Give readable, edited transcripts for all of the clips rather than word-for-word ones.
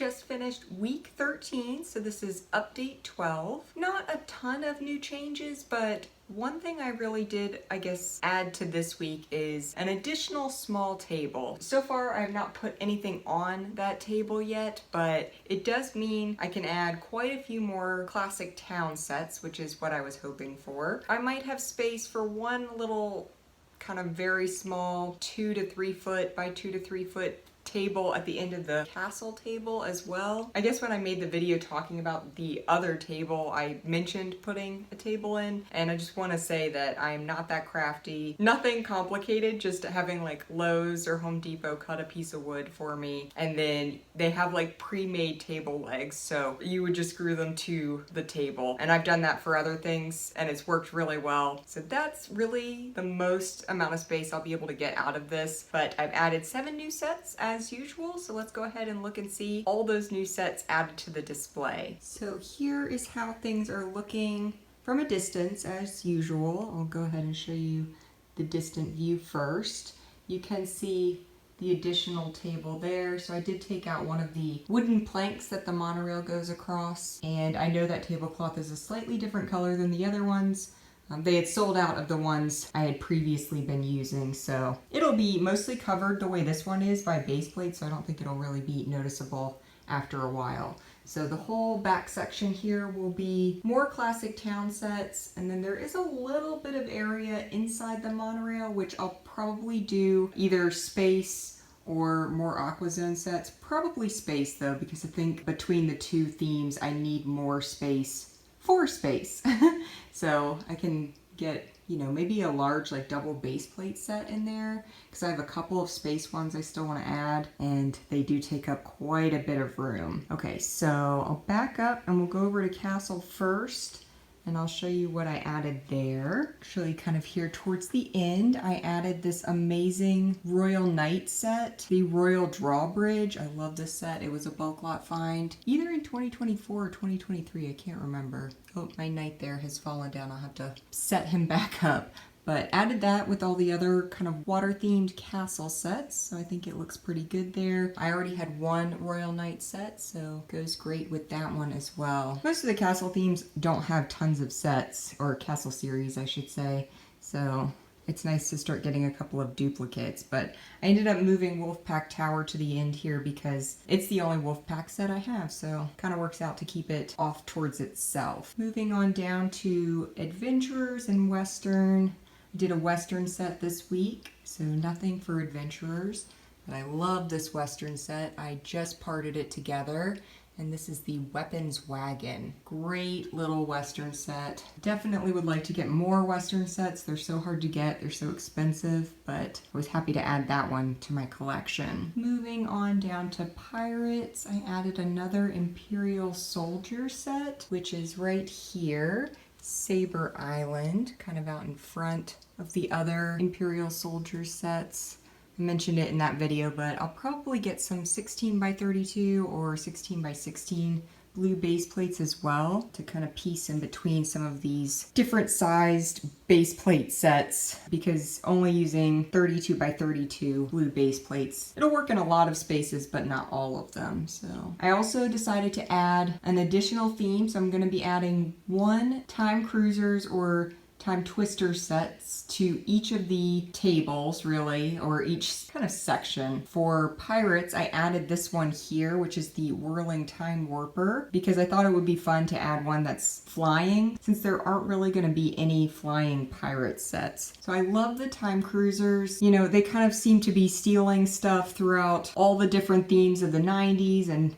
just finished week 13, so this is update 12. Not a ton of new changes, but one thing I really did, I guess, add to this week is an additional small table. So far, I have not put anything on that table yet, but it does mean I can add quite a few more classic town sets, which is what I was hoping for. I might have space for one little kind of very small 2 to 3 foot by 2 to 3 foot table at the end of the castle table as well. I guess when I made the video talking about the other table, I mentioned putting a table in, and I just want to say that I am not that crafty. Nothing complicated, just having like Lowe's or Home Depot cut a piece of wood for me, and then they have like pre-made table legs, so you would just screw them to the table. And I've done that for other things, and it's worked really well. So that's really the most amount of space I'll be able to get out of this, but I've added 7 new sets as usual, so let's go ahead and look and see all those new sets added to the display. So here is how things are looking from a distance as usual. I'll go ahead and show you the distant view first. You can see the additional table there. So I did take out one of the wooden planks that the monorail goes across, and I know that tablecloth is a slightly different color than the other ones. They had sold out of the ones I had previously been using, so it'll be mostly covered the way this one is by base plate, so I don't think it'll really be noticeable after a while. So the whole back section here will be more classic town sets, and then there is a little bit of area inside the monorail, which I'll probably do either space or more Aqua Zone sets. Probably space though, because I think between the two themes I need more space for space. So I can get, you know, maybe a large like double base plate set in there, because I have a couple of space ones I still want to add, and they do take up quite a bit of room. Okay, so I'll back up and we'll go over to Castle first, and I'll show you what I added there. Actually, kind of here towards the end, I added this amazing Royal Knight set, the Royal Drawbridge. I love this set. It was a bulk lot find, either in 2024 or 2023, I can't remember. Oh, my knight there has fallen down. I'll have to set him back up. But added that with all the other kind of water-themed castle sets, so I think it looks pretty good there. I already had one Royal Knight set, so goes great with that one as well. Most of the castle themes don't have tons of sets, or castle series, I should say, so it's nice to start getting a couple of duplicates. But I ended up moving Wolfpack Tower to the end here because it's the only Wolfpack set I have, so kind of works out to keep it off towards itself. Moving on down to Adventurers and Western. I did a Western set this week, so nothing for Adventurers, but I love this Western set. I just parted it together, and this is the Weapons Wagon. Great little Western set. Definitely would like to get more Western sets. They're so hard to get, they're so expensive, but I was happy to add that one to my collection. Moving on down to Pirates, I added another Imperial Soldier set, which is right here. Saber Island, kind of out in front of the other Imperial Soldier sets. I mentioned it in that video, but I'll probably get some 16 by 32 or 16 by 16 blue base plates as well to kind of piece in between some of these different sized base plate sets, because only using 32 by 32 blue base plates, it'll work in a lot of spaces but not all of them. So I also decided to add an additional theme, so I'm going to be adding 1 Time Cruisers or Time Twister sets to each of the tables, really, or each kind of section. For Pirates, I added this one here, which is the Whirling Time Warper, because I thought it would be fun to add one that's flying, since there aren't really going to be any flying pirate sets. So I love the Time Cruisers. You know, they kind of seem to be stealing stuff throughout all the different themes of the 90s and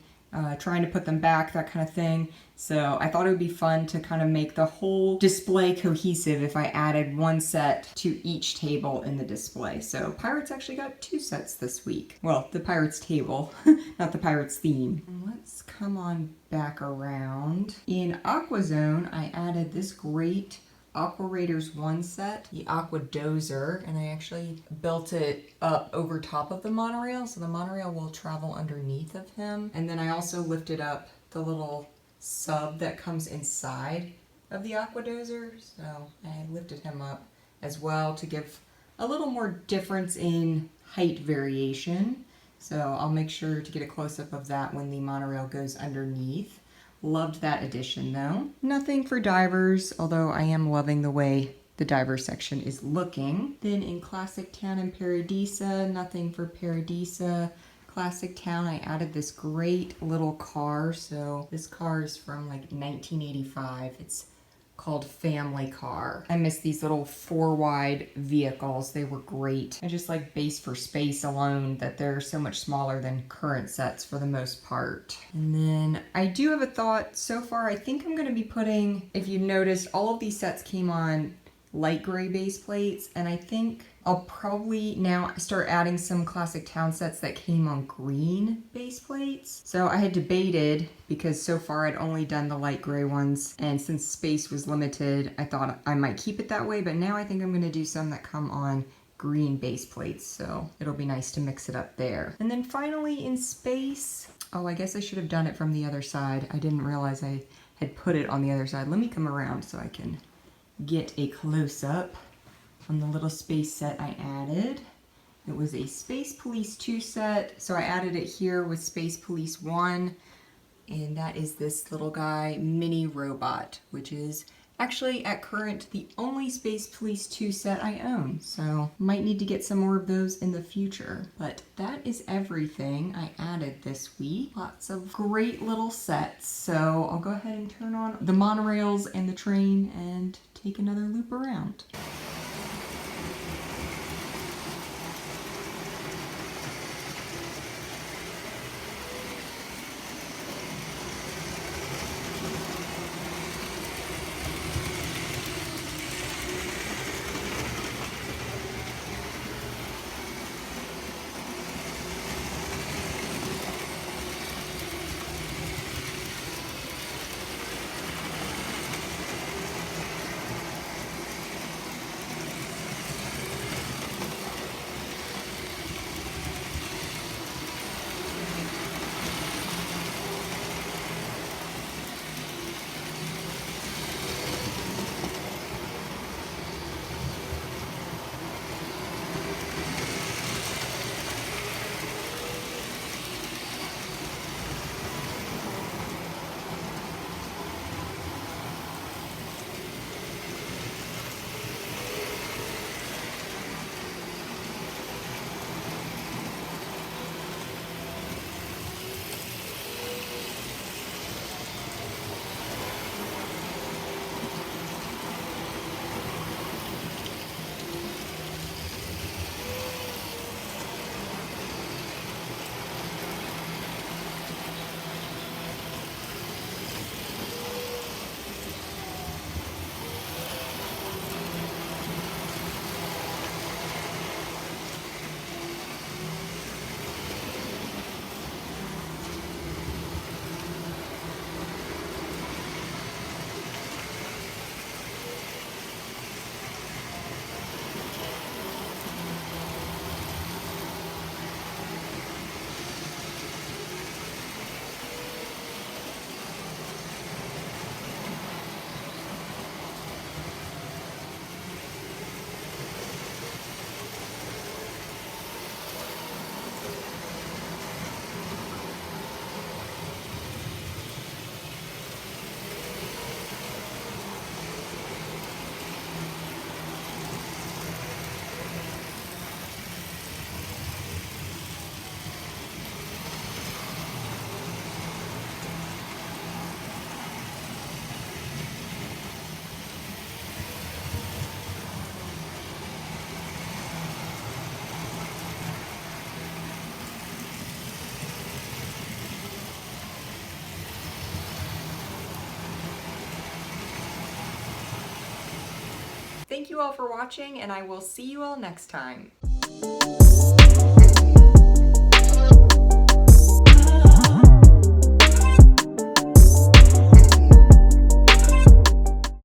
trying to put them back, that kind of thing. So I thought it would be fun to kind of make the whole display cohesive if I added 1 set to each table in the display. So Pirates actually got 2 sets this week. Well, the Pirates table, not the Pirates theme. And let's come on back around. In Aqua Zone, I added this great Aqua Raiders 1 set, the Aqua Dozer, and I actually built it up over top of the monorail, so the monorail will travel underneath of him. And then I also lifted up the little sub that comes inside of the Aqua Dozer, so I lifted him up as well to give a little more difference in height variation. So I'll make sure to get a close-up of that when the monorail goes underneath. Loved that addition though. Nothing for divers, although I am loving the way the diver section is looking. Then in Classic Town and Paradisa, nothing for Paradisa. Classic Town, I added this great little car. So this car is from like 1985. It's called Family Car. I miss these little 4-wide vehicles. They were great. I just like Base for Space alone, that they're so much smaller than current sets for the most part. And then I do have a thought. So far, I think I'm gonna be putting, if you noticed, all of these sets came on light gray base plates, and I think I'll probably now start adding some Classic Town sets that came on green base plates. So I had debated, because so far I'd only done the light gray ones, and since space was limited, I thought I might keep it that way, but now I think I'm gonna do some that come on green base plates, so it'll be nice to mix it up there. And then finally in space, oh, I guess I should have done it from the other side. I didn't realize I had put it on the other side. Let me come around so I can get a close-up on the little space set I added. It was a Space Police 2 set, so I added it here with Space Police 1, and that is this little guy, Mini Robot, which is actually at current the only Space Police 2 set I own, so might need to get some more of those in the future. But that is everything I added this week. Lots of great little sets, so I'll go ahead and turn on the monorails and the train and take another loop around. Thank you all for watching, and I will see you all next time.